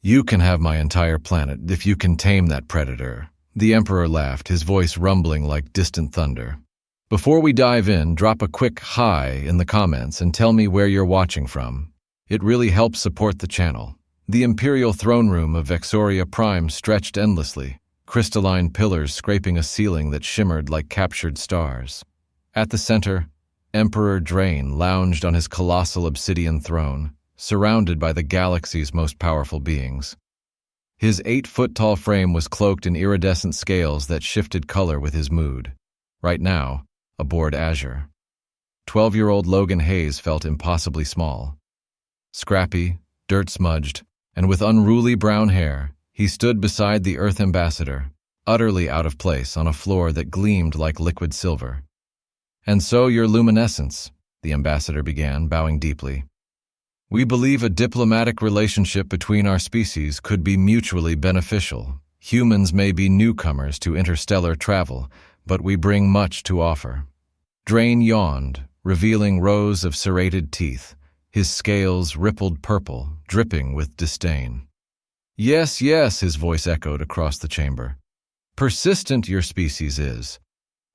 You can have my entire planet if you can tame that predator. The Emperor laughed, his voice rumbling like distant thunder. Before we dive in, drop a quick hi in the comments and tell me where you're watching from. It really helps support the channel. The imperial throne room of Vexoria Prime stretched endlessly, crystalline pillars scraping a ceiling that shimmered like captured stars. At the center, Emperor Drain lounged on his colossal obsidian throne, surrounded by the galaxy's most powerful beings. His 8-foot-tall frame was cloaked in iridescent scales that shifted color with his mood. Right now, aboard Azure, 12-year-old Logan Hayes felt impossibly small. Scrappy, dirt-smudged, and with unruly brown hair, he stood beside the Earth Ambassador, utterly out of place on a floor that gleamed like liquid silver. "And so your luminescence," the ambassador began, bowing deeply. "We believe a diplomatic relationship between our species could be mutually beneficial. Humans may be newcomers to interstellar travel, but we bring much to offer." Drain yawned, revealing rows of serrated teeth, his scales rippled purple, dripping with disdain. "Yes, yes," his voice echoed across the chamber. "Persistent your species is.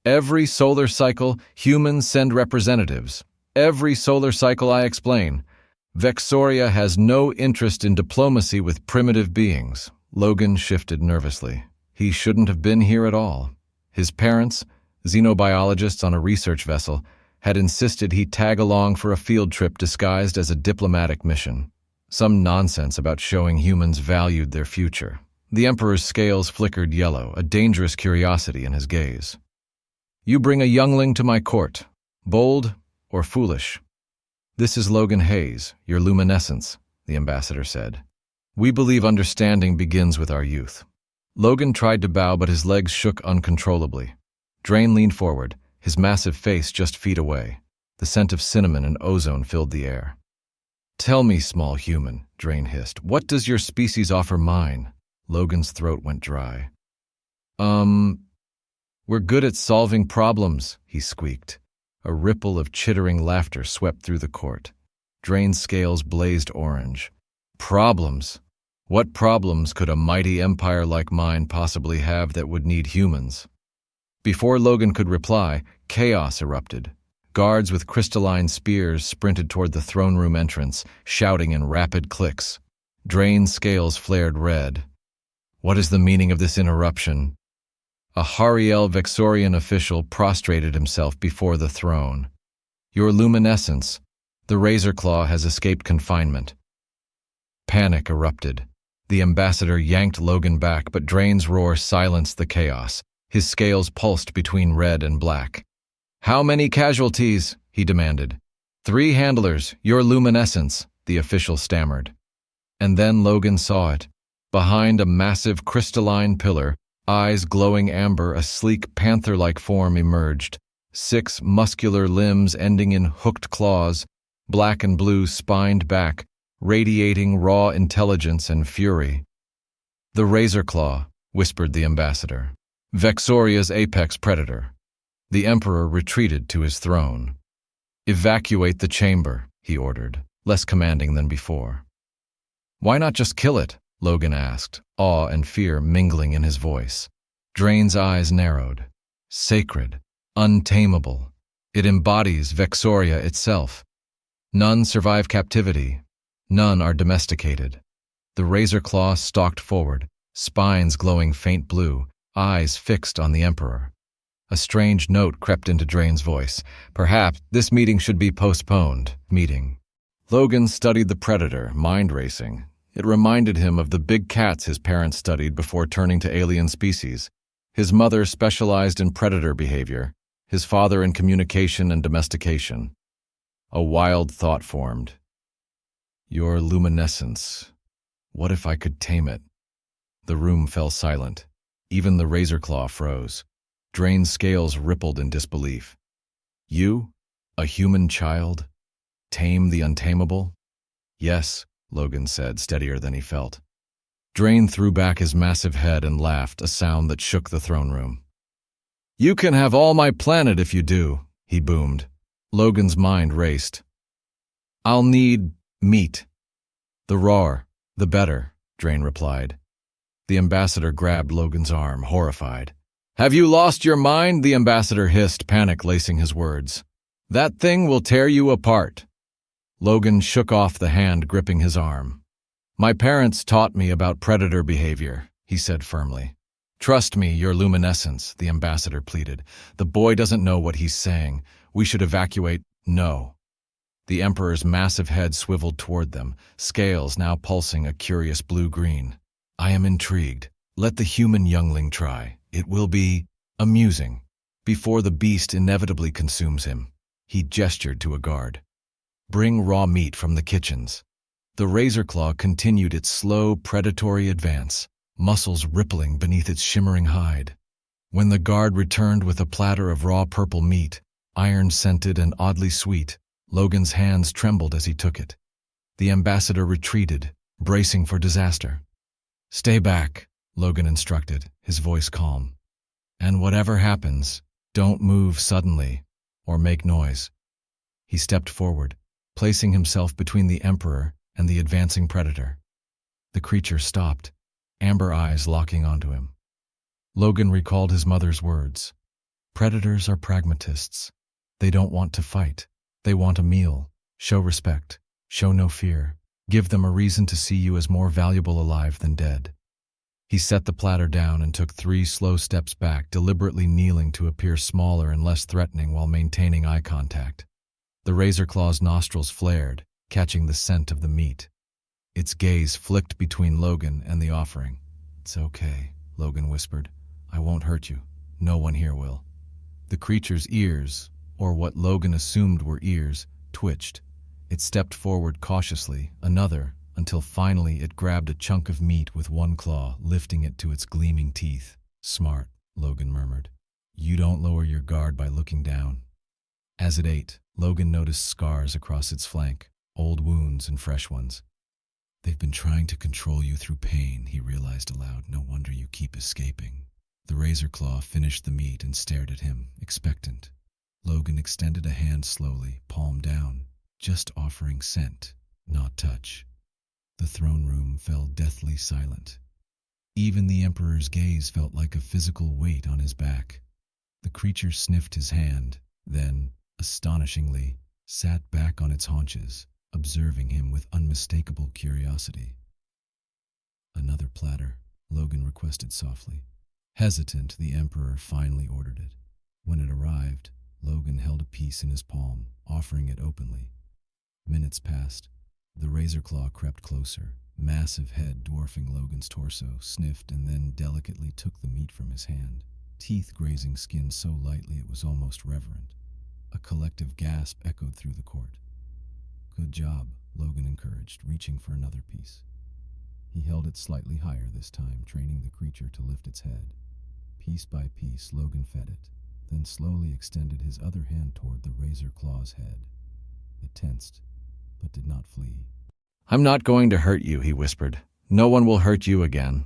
Every solar cycle, humans send representatives. Every solar cycle, I explain. Vexoria has no interest in diplomacy with primitive beings." Logan shifted nervously. He shouldn't have been here at all. His parents, xenobiologists on a research vessel, had insisted he tag along for a field trip disguised as a diplomatic mission. Some nonsense about showing humans valued their future. The Emperor's scales flickered yellow, a dangerous curiosity in his gaze. "You bring a youngling to my court, bold or foolish?" "This is Logan Hayes, your luminescence," the ambassador said. "We believe understanding begins with our youth." Logan tried to bow, but his legs shook uncontrollably. Drain leaned forward, his massive face just feet away. The scent of cinnamon and ozone filled the air. "Tell me, small human," Drain hissed, "what does your species offer mine?" Logan's throat went dry. We're good at solving problems," he squeaked. A ripple of chittering laughter swept through the court. Drain's scales blazed orange. "Problems? What problems could a mighty empire like mine possibly have that would need humans?" Before Logan could reply, chaos erupted. Guards with crystalline spears sprinted toward the throne room entrance, shouting in rapid clicks. Drain's scales flared red. "What is the meaning of this interruption?" A Hariel Vexorian official prostrated himself before the throne. "Your luminescence, the Razor Claw has escaped confinement." Panic erupted. The ambassador yanked Logan back, but Drain's roar silenced the chaos. His scales pulsed between red and black. "How many casualties?" he demanded. "3 handlers, your luminescence," the official stammered. And then Logan saw it. Behind a massive crystalline pillar, eyes glowing amber, a sleek panther-like form emerged. 6 muscular limbs ending in hooked claws, black and blue spined back, radiating raw intelligence and fury. "The Razor Claw," whispered the ambassador. "Vexoria's apex predator." The Emperor retreated to his throne. "Evacuate the chamber," he ordered, less commanding than before. "Why not just kill it?" Logan asked, awe and fear mingling in his voice. Drain's eyes narrowed. "Sacred, untamable. It embodies Vexoria itself. None survive captivity. None are domesticated." The Razor Claw stalked forward, spines glowing faint blue, eyes fixed on the Emperor. A strange note crept into Drain's voice. "Perhaps this meeting should be postponed." Logan studied the predator, mind racing. It reminded him of the big cats his parents studied before turning to alien species. His mother specialized in predator behavior, his father in communication and domestication. A wild thought formed. "Your luminescence. What if I could tame it?" The room fell silent. Even the Razor Claw froze. Drain's scales rippled in disbelief. "You, a human child, tame the untamable?" "Yes," Logan said, steadier than he felt. Drain threw back his massive head and laughed, a sound that shook the throne room. "You can have all my planet if you do," he boomed. Logan's mind raced. "I'll need meat. The rawer, the better," Drain replied. The ambassador grabbed Logan's arm, horrified. Have you lost your mind? The ambassador hissed, panic lacing his words. That thing will tear you apart. Logan shook off the hand gripping his arm. My parents taught me about predator behavior, he said firmly. Trust me, your luminescence, the ambassador pleaded. The boy doesn't know what he's saying. We should evacuate. No. The Emperor's massive head swiveled toward them, scales now pulsing a curious blue-green. I am intrigued. Let the human youngling try. It will be amusing. Before the beast inevitably consumes him, he gestured to a guard. Bring raw meat from the kitchens. The razor claw continued its slow, predatory advance, muscles rippling beneath its shimmering hide. When the guard returned with a platter of raw purple meat, iron-scented and oddly sweet, Logan's hands trembled as he took it. The ambassador retreated, bracing for disaster. Stay back, Logan instructed, his voice calm. And whatever happens, don't move suddenly or make noise. He stepped forward, placing himself between the Emperor and the advancing predator. The creature stopped, amber eyes locking onto him. Logan recalled his mother's words. Predators are pragmatists. They don't want to fight. They want a meal. Show respect. Show no fear. Give them a reason to see you as more valuable alive than dead. He set the platter down and took 3 slow steps back, deliberately kneeling to appear smaller and less threatening while maintaining eye contact. The razor claw's nostrils flared, catching the scent of the meat. Its gaze flicked between Logan and the offering. It's okay, Logan whispered. I won't hurt you. No one here will. The creature's ears, or what Logan assumed were ears, twitched. It stepped forward cautiously, another, until finally it grabbed a chunk of meat with one claw, lifting it to its gleaming teeth. Smart, Logan murmured. You don't lower your guard by looking down. As it ate, Logan noticed scars across its flank, old wounds and fresh ones. They've been trying to control you through pain, he realized aloud. No wonder you keep escaping. The razor claw finished the meat and stared at him, expectant. Logan extended a hand slowly, palm down, just offering scent, not touch. The throne room fell deathly silent. Even the Emperor's gaze felt like a physical weight on his back. The creature sniffed his hand, then, astonishingly, sat back on its haunches, observing him with unmistakable curiosity. Another platter, Logan requested softly. Hesitant, the Emperor finally ordered it. When it arrived, Logan held a piece in his palm, offering it openly. Minutes passed. The razor claw crept closer, massive head dwarfing Logan's torso, sniffed and then delicately took the meat from his hand, teeth grazing skin so lightly it was almost reverent. A collective gasp echoed through the court. Good job, Logan encouraged, reaching for another piece. He held it slightly higher this time, training the creature to lift its head. Piece by piece, Logan fed it, then slowly extended his other hand toward the razor claw's head. It tensed, but did not flee. I'm not going to hurt you, he whispered. No one will hurt you again.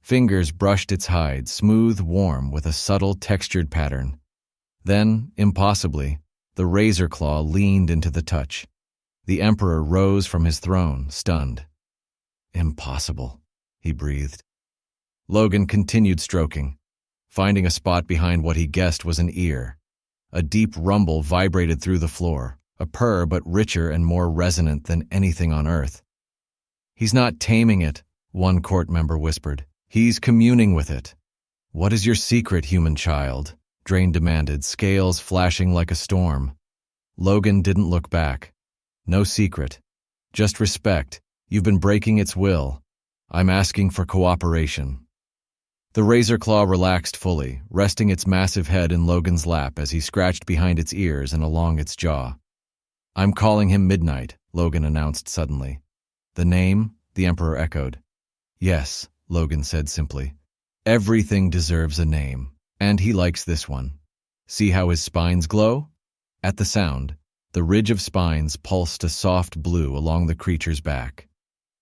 Fingers brushed its hide, smooth, warm, with a subtle, textured pattern. Then, impossibly, the razor claw leaned into the touch. The Emperor rose from his throne, stunned. Impossible, he breathed. Logan continued stroking, finding a spot behind what he guessed was an ear. A deep rumble vibrated through the floor, a purr but richer and more resonant than anything on Earth. He's not taming it, one court member whispered. He's communing with it. What is your secret, human child? Drain demanded, scales flashing like a storm. Logan didn't look back. No secret. Just respect. You've been breaking its will. I'm asking for cooperation. The razor claw relaxed fully, resting its massive head in Logan's lap as he scratched behind its ears and along its jaw. I'm calling him Midnight, Logan announced suddenly. The name? The Emperor echoed. Yes, Logan said simply. Everything deserves a name, and he likes this one. See how his spines glow? At the sound, the ridge of spines pulsed a soft blue along the creature's back.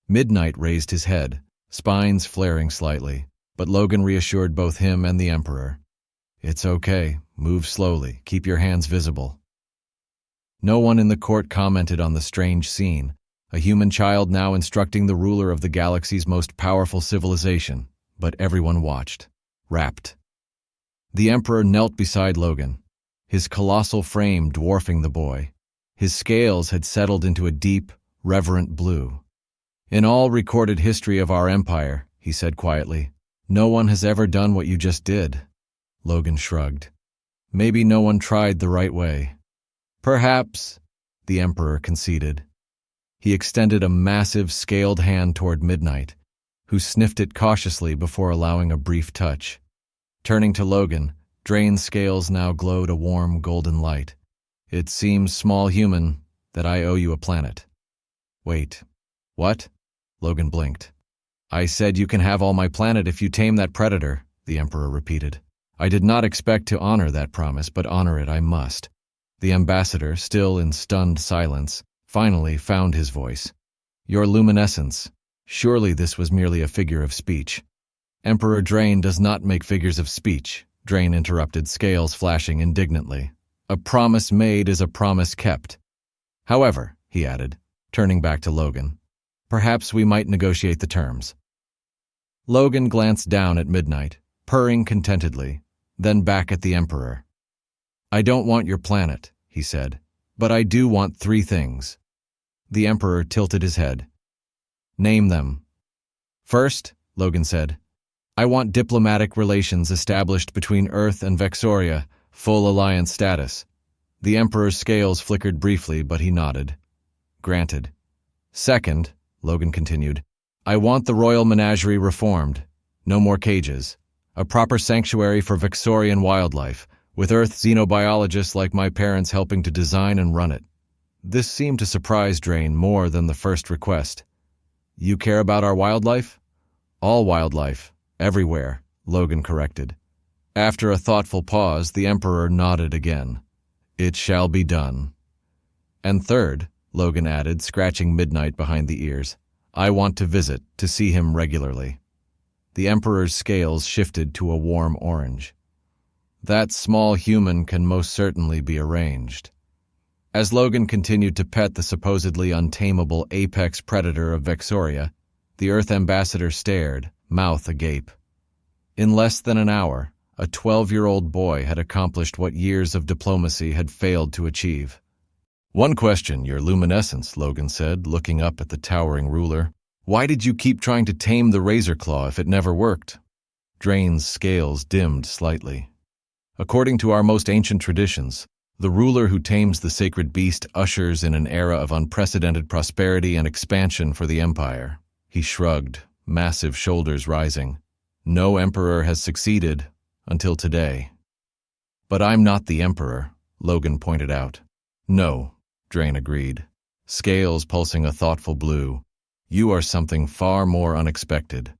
Midnight raised his head, spines flaring slightly, but Logan reassured both him and the Emperor. It's okay, move slowly, keep your hands visible. No one in the court commented on the strange scene, A human child now instructing the ruler of the galaxy's most powerful civilization, but everyone watched, rapt. The Emperor knelt beside Logan, his colossal frame dwarfing the boy. His scales had settled into a deep, reverent blue. "In all recorded history of our empire," he said quietly, "no one has ever done what you just did." Logan shrugged. "Maybe no one tried the right way." "Perhaps," the Emperor conceded. He extended a massive, scaled hand toward Midnight, who sniffed it cautiously before allowing a brief touch. Turning to Logan, Drain's scales now glowed a warm, golden light. "It seems, small human, that I owe you a planet." "Wait, what?" Logan blinked. "I said you can have all my planet if you tame that predator," the Emperor repeated. "I did not expect to honor that promise, but honor it I must." The ambassador, still in stunned silence, finally found his voice. "Your luminescence. Surely this was merely a figure of speech." "Emperor Drain does not make figures of speech," Drain interrupted, scales flashing indignantly. "A promise made is a promise kept. However," he added, turning back to Logan, "perhaps we might negotiate the terms." Logan glanced down at Midnight, purring contentedly, then back at the Emperor. "I don't want your planet," he said, "but I do want 3 things." The Emperor tilted his head. "Name them." "First," Logan said, "I want diplomatic relations established between Earth and Vexoria, full alliance status." The Emperor's scales flickered briefly, but he nodded. "Granted." "Second," Logan continued, "I want the royal menagerie reformed. No more cages. A proper sanctuary for Vexorian wildlife, with Earth xenobiologists like my parents helping to design and run it." This seemed to surprise Drain more than the first request. "You care about our wildlife?" "All wildlife, everywhere," Logan corrected. After a thoughtful pause, the Emperor nodded again. "It shall be done." "And third," Logan added, scratching Midnight behind the ears, "I want to visit, to see him regularly." The Emperor's scales shifted to a warm orange. "That small human can most certainly be arranged." As Logan continued to pet the supposedly untamable apex predator of Vexoria, the Earth ambassador stared, mouth agape. In less than an hour, a 12-year-old boy had accomplished what years of diplomacy had failed to achieve. "One question, your luminescence," Logan said, looking up at the towering ruler. "Why did you keep trying to tame the razor claw if it never worked?" Drain's scales dimmed slightly. "According to our most ancient traditions, the ruler who tames the sacred beast ushers in an era of unprecedented prosperity and expansion for the Empire." He shrugged, massive shoulders rising. "No emperor has succeeded until today." "But I'm not the Emperor," Logan pointed out. "No," Drain agreed, scales pulsing a thoughtful blue. "You are something far more unexpected."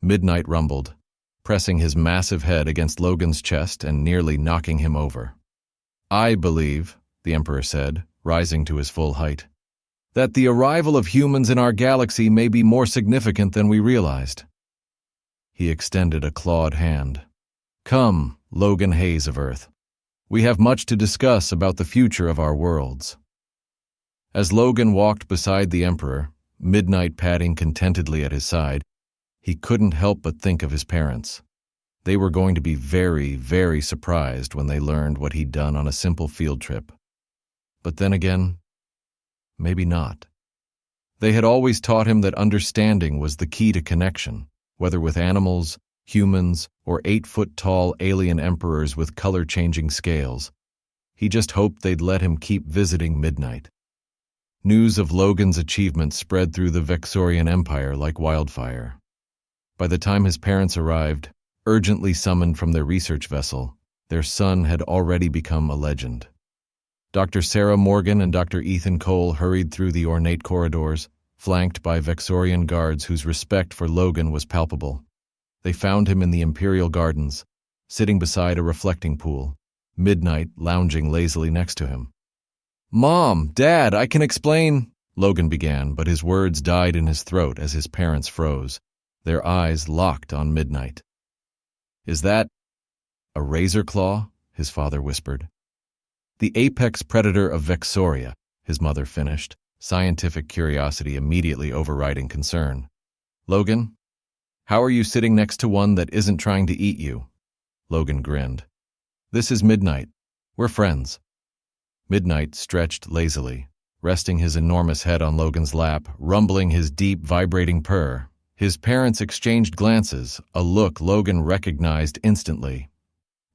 Midnight rumbled, pressing his massive head against Logan's chest and nearly knocking him over. "I believe," the Emperor said, rising to his full height, "that the arrival of humans in our galaxy may be more significant than we realized." He extended a clawed hand. "Come, Logan Hayes of Earth. We have much to discuss about the future of our worlds." As Logan walked beside the Emperor, Midnight padding contentedly at his side, he couldn't help but think of his parents. They were going to be very, very surprised when they learned what he'd done on a simple field trip. But then again, maybe not. They had always taught him that understanding was the key to connection, whether with animals, humans, or 8-foot-tall alien emperors with color-changing scales. He just hoped they'd let him keep visiting Midnight. News of Logan's achievement spread through the Vexorian Empire like wildfire. By the time his parents arrived, urgently summoned from their research vessel, their son had already become a legend. Dr. Sarah Morgan and Dr. Ethan Cole hurried through the ornate corridors, flanked by Vexorian guards whose respect for Logan was palpable. They found him in the Imperial Gardens, sitting beside a reflecting pool, Midnight lounging lazily next to him. "Mom, Dad, I can explain," Logan began, but his words died in his throat as his parents froze, their eyes locked on Midnight. "Is that a razor claw?" his father whispered. "The apex predator of Vexoria," his mother finished, scientific curiosity immediately overriding concern. "Logan, how are you sitting next to one that isn't trying to eat you?" Logan grinned. "This is Midnight. We're friends." Midnight stretched lazily, resting his enormous head on Logan's lap, rumbling his deep, vibrating purr. His parents exchanged glances, a look Logan recognized instantly.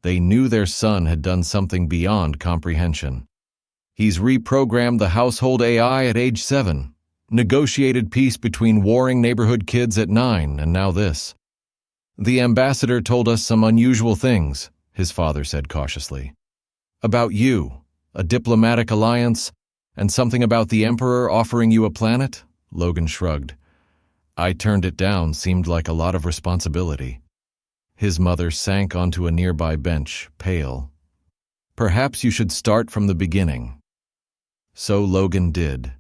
They knew their son had done something beyond comprehension. He's reprogrammed the household AI at age 7, negotiated peace between warring neighborhood kids at 9, and now this. "The ambassador told us some unusual things," his father said cautiously. "About you, a diplomatic alliance, and something about the Emperor offering you a planet?" Logan shrugged. "I turned it down, seemed like a lot of responsibility." His mother sank onto a nearby bench, pale. "Perhaps you should start from the beginning." So Logan did.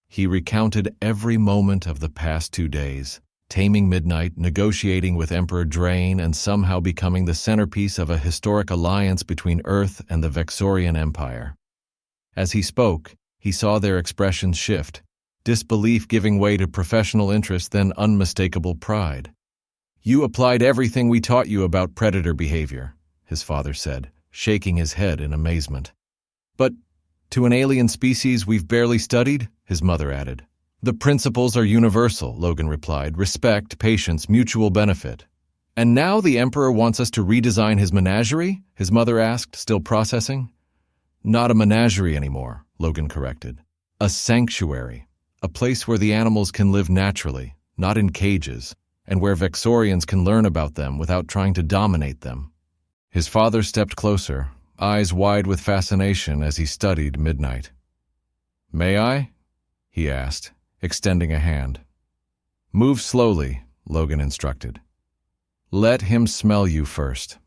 He recounted every moment of the past 2 days, taming Midnight, negotiating with Emperor Drain, and somehow becoming the centerpiece of a historic alliance between Earth and the Vexorian Empire. As he spoke, he saw their expressions shift, disbelief giving way to professional interest, then unmistakable pride. "You applied everything we taught you about predator behavior," his father said, shaking his head in amazement. "But to an alien species we've barely studied?" his mother added. "The principles are universal," Logan replied. "Respect, patience, mutual benefit." "And now the Emperor wants us to redesign his menagerie?" his mother asked, still processing. "Not a menagerie anymore," Logan corrected. "A sanctuary, a place where the animals can live naturally, not in cages, and where Vexorians can learn about them without trying to dominate them." His father stepped closer, eyes wide with fascination as he studied Midnight. "May I?" he asked, extending a hand. "Move slowly," Logan instructed. "Let him smell you first."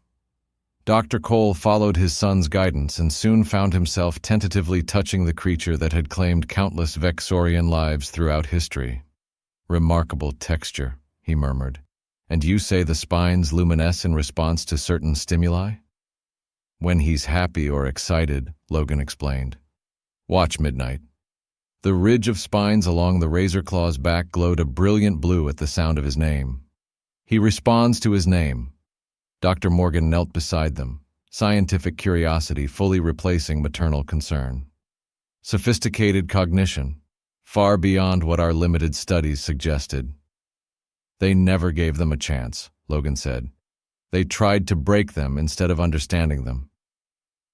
Dr. Cole followed his son's guidance and soon found himself tentatively touching the creature that had claimed countless Vexorian lives throughout history. "Remarkable texture," he murmured. "And you say the spines luminesce in response to certain stimuli?" "When he's happy or excited," Logan explained. "Watch Midnight." The ridge of spines along the razor claw's back glowed a brilliant blue at the sound of his name. "He responds to his name." Dr. Morgan knelt beside them, scientific curiosity fully replacing maternal concern. "Sophisticated cognition, far beyond what our limited studies suggested." "They never gave them a chance," Logan said. "They tried to break them instead of understanding them."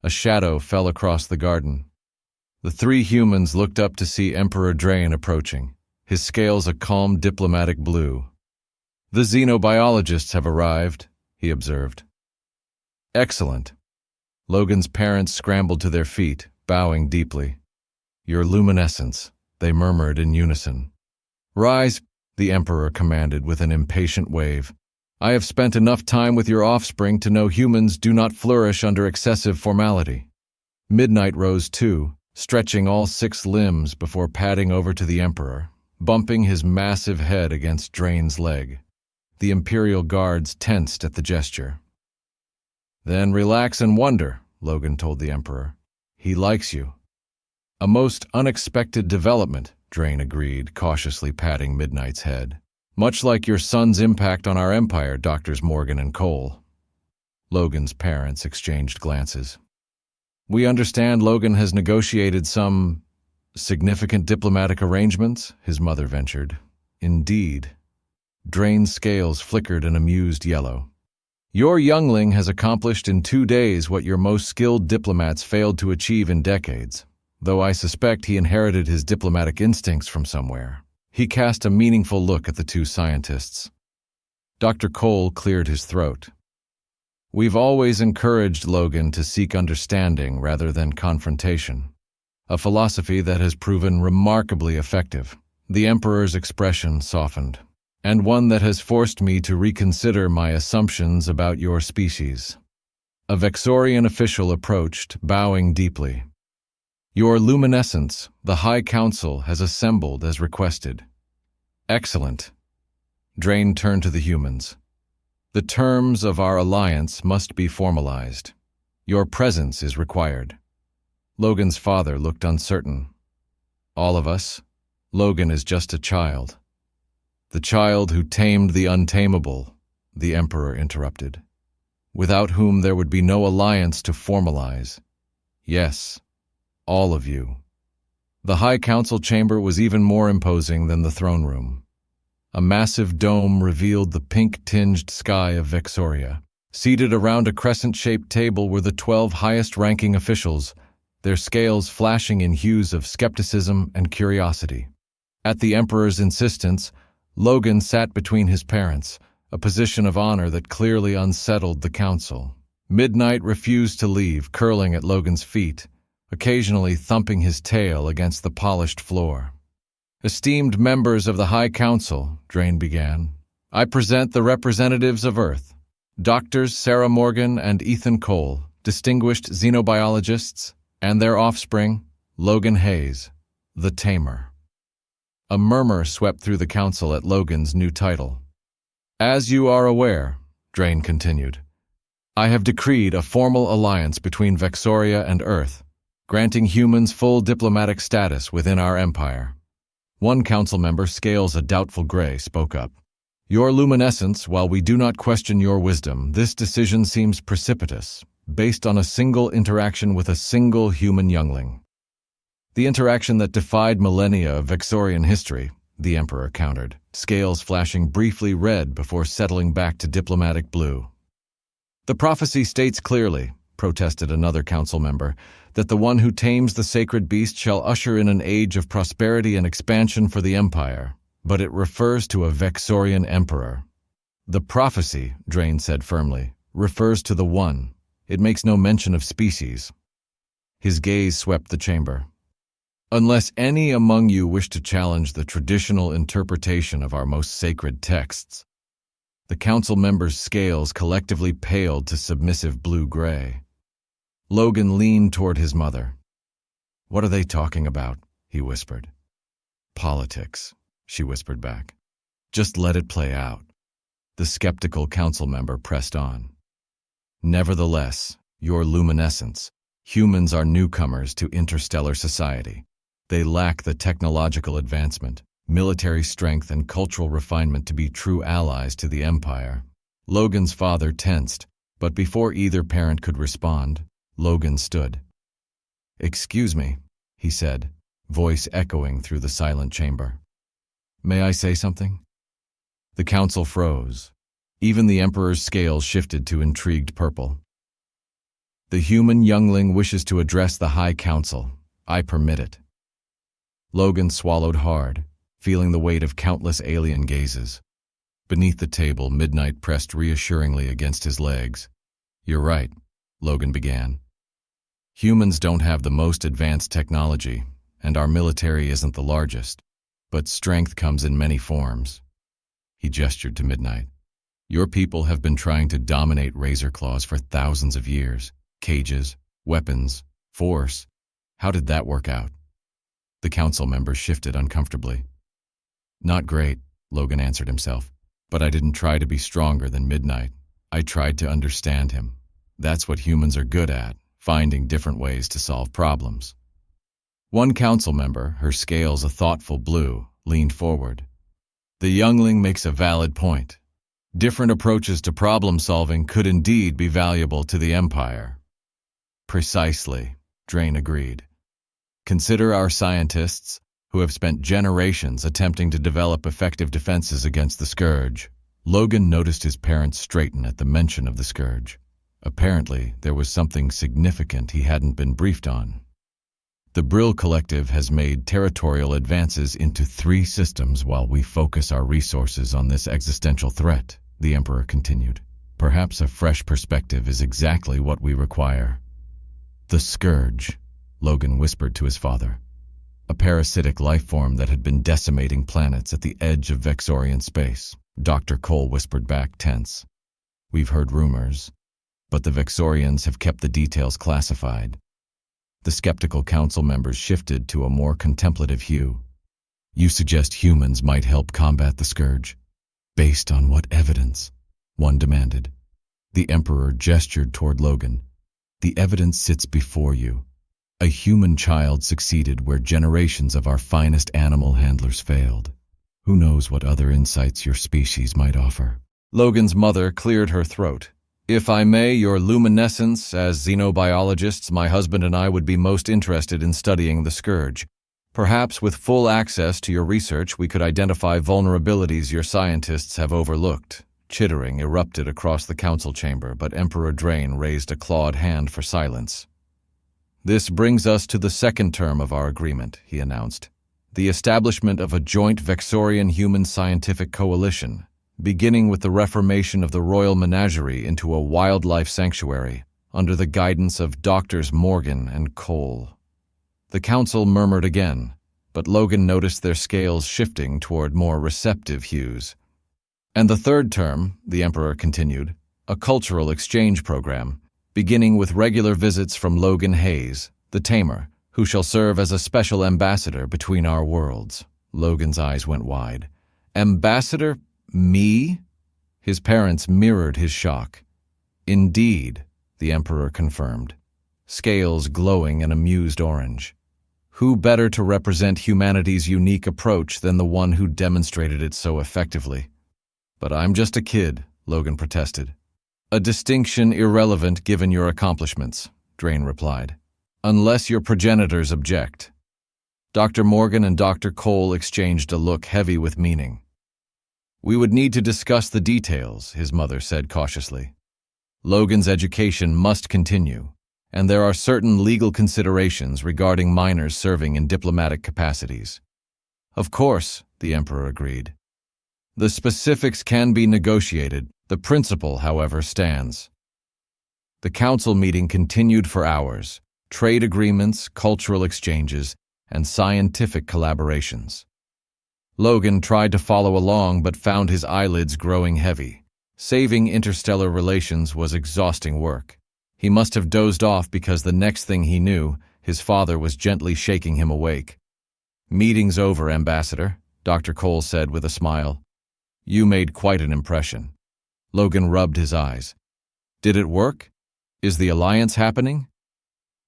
A shadow fell across the garden. The 3 humans looked up to see Emperor Drain approaching, his scales a calm diplomatic blue. "The xenobiologists have arrived," he observed. "Excellent." Logan's parents scrambled to their feet, bowing deeply. "Your luminescence," they murmured in unison. "Rise," the Emperor commanded with an impatient wave. "I have spent enough time with your offspring to know humans do not flourish under excessive formality." Midnight rose too, stretching all 6 limbs before padding over to the Emperor, bumping his massive head against Drain's leg. The Imperial guards tensed at the gesture. "Then relax and wonder," Logan told the Emperor. "He likes you." "A most unexpected development," Drain agreed, cautiously patting Midnight's head. "Much like your son's impact on our empire, Doctors Morgan and Cole." Logan's parents exchanged glances. "We understand Logan has negotiated some significant diplomatic arrangements," his mother ventured. "Indeed." Drain's scales flickered an amused yellow. "Your youngling has accomplished in 2 days what your most skilled diplomats failed to achieve in decades, though I suspect he inherited his diplomatic instincts from somewhere." He cast a meaningful look at the 2 scientists. Dr. Cole cleared his throat. "We've always encouraged Logan to seek understanding rather than confrontation, a philosophy that has proven remarkably effective." The Emperor's expression softened. "And one that has forced me to reconsider my assumptions about your species." A Vexorian official approached, bowing deeply. "Your luminescence, the High Council, has assembled as requested." "Excellent." Drain turned to the humans. "The terms of our alliance must be formalized. Your presence is required." Logan's father looked uncertain. "All of us?" Logan is just a child. The child who tamed the untamable, the Emperor interrupted, without whom there would be no alliance to formalize. Yes, all of you. The High Council chamber was even more imposing than the throne room. A massive dome revealed the pink-tinged sky of Vexoria. Seated around a crescent-shaped table were the 12 highest-ranking officials, their scales flashing in hues of skepticism and curiosity. At the Emperor's insistence, Logan sat between his parents, a position of honor that clearly unsettled the council. Midnight refused to leave, curling at Logan's feet, occasionally thumping his tail against the polished floor. "Esteemed members of the High Council," Drain began, "I present the representatives of Earth, Doctors Sarah Morgan and Ethan Cole, distinguished xenobiologists, and their offspring, Logan Hayes, the Tamer." A murmur swept through the council at Logan's new title. "As you are aware," Drain continued, "I have decreed a formal alliance between Vexoria and Earth, granting humans full diplomatic status within our empire." One council member, scales a doubtful gray, spoke up. "Your luminescence, while we do not question your wisdom, this decision seems precipitous, based on a single interaction with a single human youngling." "The interaction that defied millennia of Vexorian history," the Emperor countered, scales flashing briefly red before settling back to diplomatic blue. "The prophecy states clearly," protested another council member, "that the one who tames the sacred beast shall usher in an age of prosperity and expansion for the Empire, but it refers to a Vexorian Emperor." "The prophecy," Drain said firmly, "refers to the One. It makes no mention of species." His gaze swept the chamber. "Unless any among you wish to challenge the traditional interpretation of our most sacred texts." The council members' scales collectively paled to submissive blue-gray. Logan leaned toward his mother. "What are they talking about?" he whispered. "Politics," she whispered back. "Just let it play out." The skeptical council member pressed on. "Nevertheless, your luminescence, humans are newcomers to interstellar society. They lack the technological advancement, military strength, and cultural refinement to be true allies to the Empire." Logan's father tensed, but before either parent could respond, Logan stood. "Excuse me," he said, voice echoing through the silent chamber. "May I say something?" The council froze. Even the Emperor's scales shifted to intrigued purple. "The human youngling wishes to address the High Council. I permit it." Logan swallowed hard, feeling the weight of countless alien gazes. Beneath the table, Midnight pressed reassuringly against his legs. "You're right," Logan began. "Humans don't have the most advanced technology, and our military isn't the largest, but strength comes in many forms." He gestured to Midnight. "Your people have been trying to dominate Razor Claws for thousands of years. Cages, weapons, force. How did that work out?" The council members shifted uncomfortably. "Not great," Logan answered himself. "But I didn't try to be stronger than Midnight. I tried to understand him. That's what humans are good at, finding different ways to solve problems." One council member, her scales a thoughtful blue, leaned forward. "The youngling makes a valid point. Different approaches to problem-solving could indeed be valuable to the Empire." "Precisely," Drain agreed. "Consider our scientists, who have spent generations attempting to develop effective defenses against the Scourge." Logan noticed his parents straighten at the mention of the Scourge. Apparently, there was something significant he hadn't been briefed on. "The Brill Collective has made territorial advances into 3 systems while we focus our resources on this existential threat," the Emperor continued. "Perhaps a fresh perspective is exactly what we require." "The Scourge," Logan whispered to his father. "A parasitic life form that had been decimating planets at the edge of Vexorian space," Dr. Cole whispered back, tense. "We've heard rumors, but the Vexorians have kept the details classified." The skeptical council members shifted to a more contemplative hue. "You suggest humans might help combat the Scourge? Based on what evidence?" one demanded. The Emperor gestured toward Logan. "The evidence sits before you. A human child succeeded where generations of our finest animal handlers failed. Who knows what other insights your species might offer? Logan's mother cleared her throat. If I may, your luminescence, as xenobiologists, my husband and I would be most interested in studying the scourge. Perhaps with full access to your research, we could identify vulnerabilities your scientists have overlooked. Chittering erupted across the council chamber, but Emperor Drain raised a clawed hand for silence. This brings us to the second term of our agreement, he announced. The establishment of a joint Vexorian human scientific coalition, beginning with the reformation of the Royal Menagerie into a wildlife sanctuary, under the guidance of Doctors Morgan and Cole. The council murmured again, but Logan noticed their scales shifting toward more receptive hues. And the third term, the Emperor continued, a cultural exchange program, beginning with regular visits from Logan the Tamer, who shall serve as a special ambassador between our worlds. Logan's eyes went wide. Ambassador? Me? His parents mirrored his shock. Indeed, the Emperor confirmed, scales glowing an amused orange. Who better to represent humanity's unique approach than the one who demonstrated it so effectively? But I'm just a kid, Logan protested. A distinction irrelevant given your accomplishments, Drain replied. Unless your progenitors object. Dr. Morgan and Dr. Cole exchanged a look heavy with meaning. We would need to discuss the details, his mother said cautiously. Logan's education must continue, and there are certain legal considerations regarding minors serving in diplomatic capacities. Of course, the Emperor agreed. The specifics can be negotiated. The principle, however, stands. The council meeting continued for hours. Trade agreements, cultural exchanges, and scientific collaborations. Logan tried to follow along but found his eyelids growing heavy. Saving interstellar relations was exhausting work. He must have dozed off because the next thing he knew, his father was gently shaking him awake. Meeting's over, Ambassador, Dr. Cole said with a smile. You made quite an impression. Logan rubbed his eyes. Did it work? Is the alliance happening?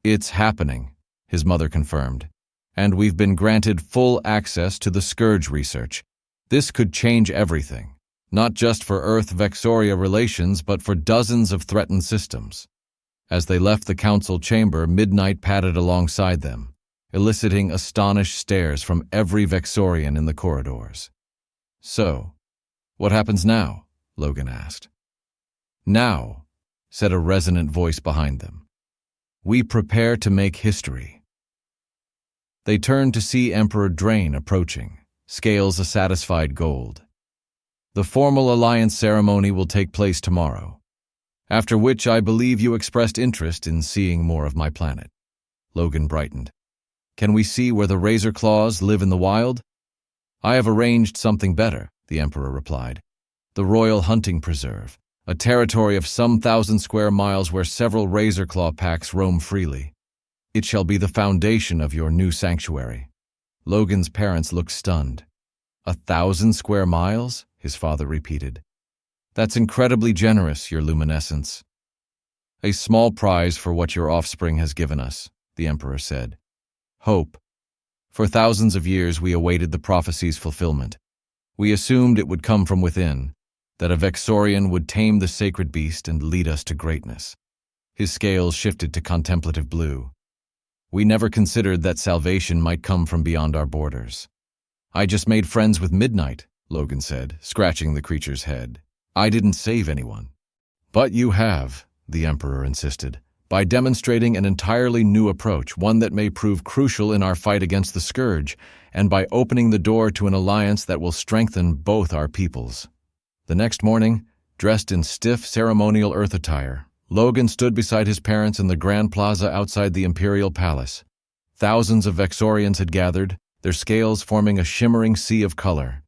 It's happening, his mother confirmed. And we've been granted full access to the scourge research. This could change everything, not just for Earth-Vexoria relations, but for dozens of threatened systems. As they left the council chamber, midnight padded alongside them, eliciting astonished stares from every Vexorian in the corridors. So, what happens now? Logan asked. Now, said a resonant voice behind them. We prepare to make history. They turned to see Emperor Drain approaching, scales a satisfied gold. The formal alliance ceremony will take place tomorrow, after which I believe you expressed interest in seeing more of my planet. Logan brightened. Can we see where the razor claws live in the wild? I have arranged something better, the Emperor replied. The Royal Hunting Preserve, a territory of some 1,000 square miles where several razor claw packs roam freely. It shall be the foundation of your new sanctuary. Logan's parents looked stunned. 1,000 square miles? His father repeated. That's incredibly generous, your luminescence. A small prize for what your offspring has given us, the Emperor said. Hope. For thousands of years we awaited the prophecies' fulfillment. We assumed it would come from within, that a Vexorian would tame the sacred beast and lead us to greatness. His scales shifted to contemplative blue. We never considered that salvation might come from beyond our borders. I just made friends with Midnight, Logan said, scratching the creature's head. I didn't save anyone. But you have, the Emperor insisted, by demonstrating an entirely new approach, one that may prove crucial in our fight against the Scourge, and by opening the door to an alliance that will strengthen both our peoples. The next morning, dressed in stiff ceremonial Earth attire, Logan stood beside his parents in the Grand Plaza outside the Imperial Palace. Thousands of Vexorians had gathered, their scales forming a shimmering sea of color.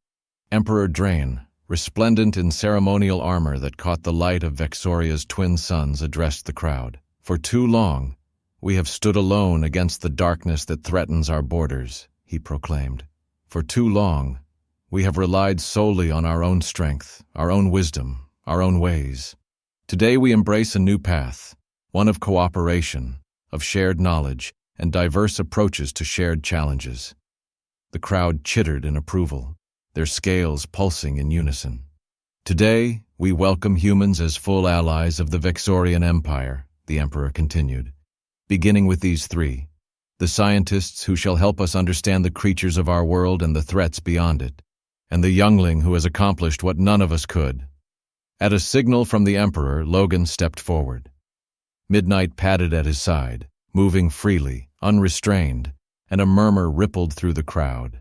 Emperor Drain, resplendent in ceremonial armor that caught the light of Vexoria's twin suns, addressed the crowd. For too long, we have stood alone against the darkness that threatens our borders, he proclaimed. For too long, we have relied solely on our own strength, our own wisdom, our own ways. Today we embrace a new path, one of cooperation, of shared knowledge, and diverse approaches to shared challenges. The crowd chittered in approval, their scales pulsing in unison. Today, we welcome humans as full allies of the Vexorian Empire, the Emperor continued, beginning with these three, the scientists who shall help us understand the creatures of our world and the threats beyond it, and the youngling who has accomplished what none of us could. At a signal from the Emperor, Logan stepped forward. Midnight padded at his side, moving freely, unrestrained, and a murmur rippled through the crowd.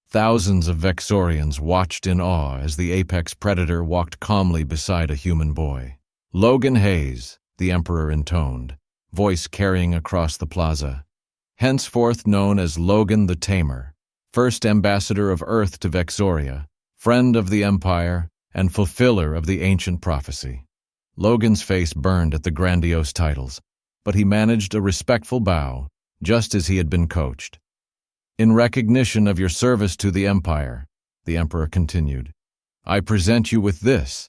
Thousands of Vexorians watched in awe as the apex predator walked calmly beside a human boy. Logan Hayes, the Emperor intoned, voice carrying across the plaza, henceforth known as Logan the Tamer, first ambassador of Earth to Vexoria, friend of the Empire, and fulfiller of the ancient prophecy. Logan's face burned at the grandiose titles, but he managed a respectful bow, just as he had been coached. In recognition of your service to the Empire, the Emperor continued, I present you with this.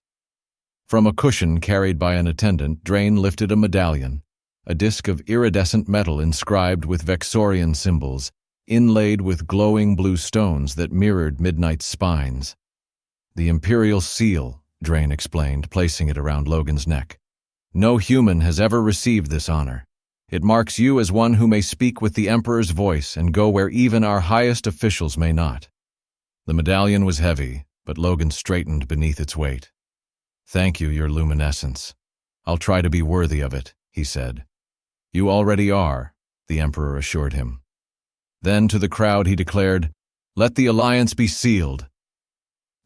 From a cushion carried by an attendant, Drain lifted a medallion, a disc of iridescent metal inscribed with Vexorian symbols, inlaid with glowing blue stones that mirrored Midnight's spines. The Imperial Seal, Drain explained, placing it around Logan's neck. No human has ever received this honor. It marks you as one who may speak with the Emperor's voice and go where even our highest officials may not. The medallion was heavy, but Logan straightened beneath its weight. Thank you, Your Luminescence. I'll try to be worthy of it, he said. You already are, the Emperor assured him. Then to the crowd he declared, Let the alliance be sealed.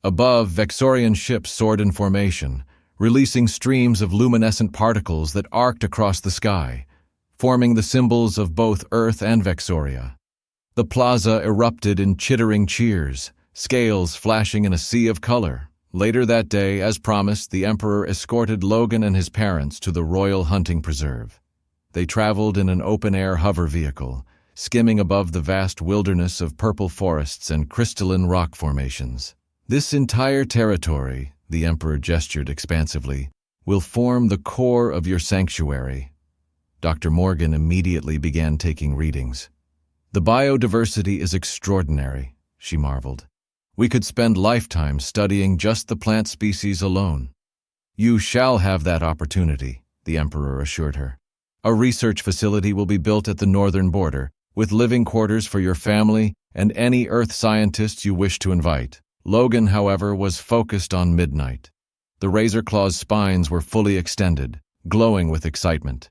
Above, Vexorian ships soared in formation, releasing streams of luminescent particles that arced across the sky, forming the symbols of both Earth and Vexoria. The plaza erupted in chittering cheers, scales flashing in a sea of color. Later that day, as promised, the Emperor escorted Logan and his parents to the Royal Hunting Preserve. They traveled in an open-air hover vehicle, skimming above the vast wilderness of purple forests and crystalline rock formations. This entire territory, the Emperor gestured expansively, will form the core of your sanctuary. Dr. Morgan immediately began taking readings. The biodiversity is extraordinary, she marveled. We could spend lifetimes studying just the plant species alone. You shall have that opportunity, the Emperor assured her. A research facility will be built at the northern border, with living quarters for your family and any Earth scientists you wish to invite. Logan, however, was focused on Midnight. The Razor Claw's spines were fully extended, glowing with excitement.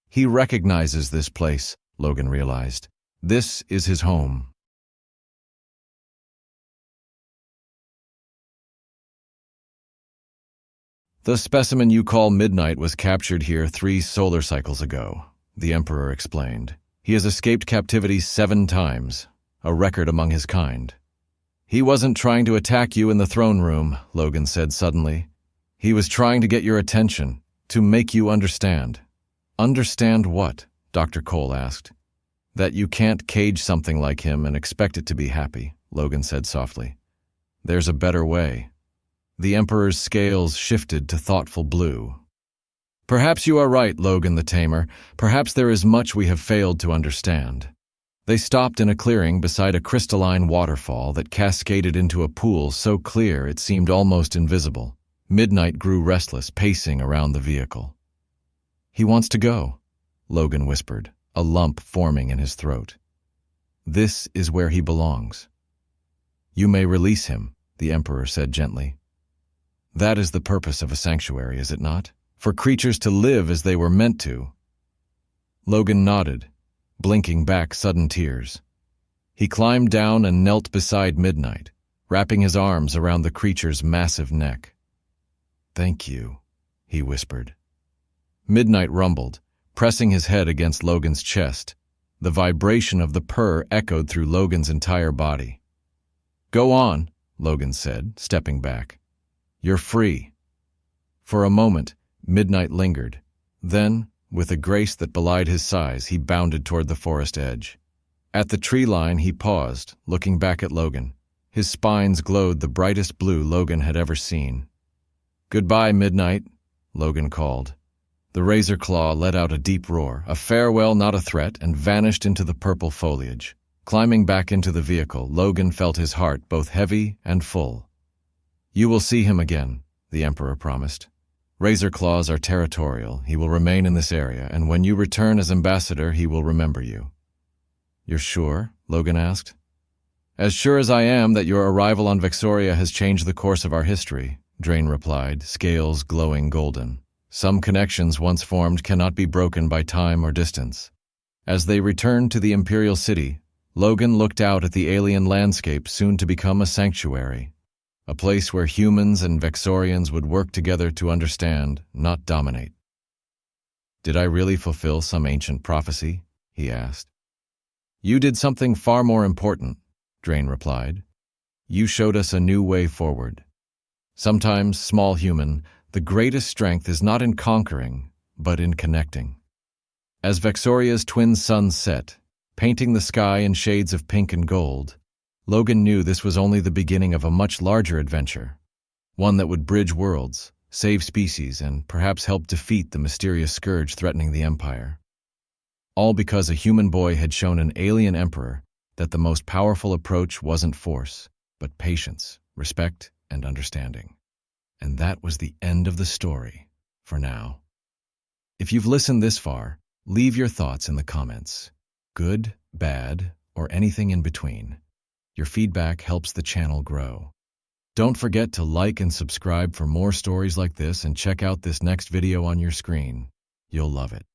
He recognizes this place, Logan realized. This is his home. The specimen you call Midnight was captured here 3 solar cycles ago, the Emperor explained. He has escaped captivity 7 times, a record among his kind. He wasn't trying to attack you in the throne room, Logan said suddenly. He was trying to get your attention, to make you understand. Understand what? Dr. Cole asked. That you can't cage something like him and expect it to be happy, Logan said softly. There's a better way. The Emperor's scales shifted to thoughtful blue. Perhaps you are right, Logan the Tamer. Perhaps there is much we have failed to understand. They stopped in a clearing beside a crystalline waterfall that cascaded into a pool so clear it seemed almost invisible. Midnight grew restless, pacing around the vehicle. He wants to go, Logan whispered, a lump forming in his throat. This is where he belongs. You may release him, the Emperor said gently. That is the purpose of a sanctuary, is it not? For creatures to live as they were meant to. Logan nodded, blinking back sudden tears. He climbed down and knelt beside Midnight, wrapping his arms around the creature's massive neck. Thank you, he whispered. Midnight rumbled, pressing his head against Logan's chest. The vibration of the purr echoed through Logan's entire body. Go on, Logan said, stepping back. You're free. For a moment, Midnight lingered. Then, with a grace that belied his size, he bounded toward the forest edge. At the tree line, he paused, looking back at Logan. His spines glowed the brightest blue Logan had ever seen. Goodbye, Midnight, Logan called. The razor claw let out a deep roar, a farewell not a threat, and vanished into the purple foliage. Climbing back into the vehicle, Logan felt his heart both heavy and full. "You will see him again," the Emperor promised. "Razor claws are territorial. He will remain in this area, and when you return as ambassador, he will remember you." "You're sure?" Logan asked. "As sure as I am that your arrival on Vexoria has changed the course of our history," Drain replied, scales glowing golden. "Some connections once formed cannot be broken by time or distance." As they returned to the Imperial City, Logan looked out at the alien landscape soon to become a sanctuary, a place where humans and Vexorians would work together to understand, not dominate. "Did I really fulfill some ancient prophecy?" he asked. "You did something far more important," Drain replied. "You showed us a new way forward. Sometimes, small human, the greatest strength is not in conquering, but in connecting." As Vexoria's twin suns set, painting the sky in shades of pink and gold, Logan knew this was only the beginning of a much larger adventure, one that would bridge worlds, save species, and perhaps help defeat the mysterious scourge threatening the Empire. All because a human boy had shown an alien emperor that the most powerful approach wasn't force, but patience, respect, and understanding. And that was the end of the story, for now. If you've listened this far, leave your thoughts in the comments. Good, bad, or anything in between. Your feedback helps the channel grow. Don't forget to like and subscribe for more stories like this, and check out this next video on your screen. You'll love it.